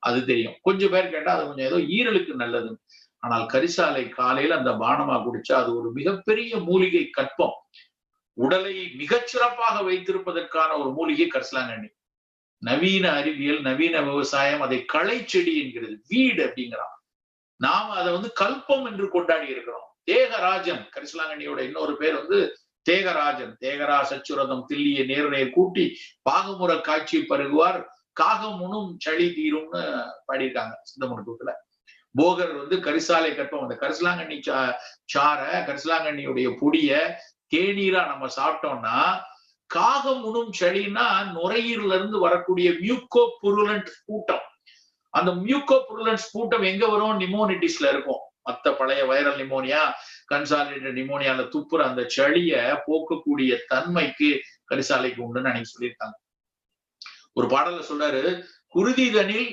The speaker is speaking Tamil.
அது தெரியும். கொஞ்சம் பேர் கேட்டா அது கொஞ்சம் ஏதோ ஈரலுக்கு நல்லது. ஆனால் கரிசாலை காலையில அந்த பானமா குடிச்சா அது ஒரு மிகப்பெரிய மூலிகை கற்பம். உடலை மிகச்சிறப்பாக வைத்திருப்பதற்கான ஒரு மூலிகை கரிசலாங்கண்ணி. நவீன அறிவியல், நவீன விவசாயம் அதை களை செடி என்கிறது, வீடு அப்படிங்கிறான். நாம அதை கல்பம் என்று கொண்டாடி இருக்கிறோம். தேகராஜன், கரிசலாங்கண்ணியோட இன்னொரு பேர் தேகராஜன். தேகரா சச்சுரதம் தில்லிய நேர் கூட்டி பாகமுற காட்சி பருகுவார் காகம் உணும் சளி தீரும்னு பாடியிருக்காங்க சித்த மருத்துவத்துல. போகர் கரிசாலை கற்பம், அந்த கரிசலாங்கண்ணி சார, கரிசலாங்கண்ணியுடைய பொடிய தேநீரா நம்ம சாப்பிட்டோம்னா காகம் உணும் சளின்னா நுரையீரல இருந்து வரக்கூடிய மியூக்கோ புருலண்ட் ஸ்பூட்டம். அந்த மியூக்கோ புருலண்ட் ஸ்பூட்டம் எங்க வரும்? நிமோனிட்டிஸ்ல இருக்கும். மத்த பழைய வைரல் நிமோனியா, கன்சாலிடேட்டட் நிமோனியால துப்புற அந்த சளிய போக்கக்கூடிய தன்மைக்கு கரிசாலைக்கு உண்டுன்னு அன்னைக்கு சொல்லியிருக்காங்க. ஒரு பாடல சொல்றாரு, குருதிதனில்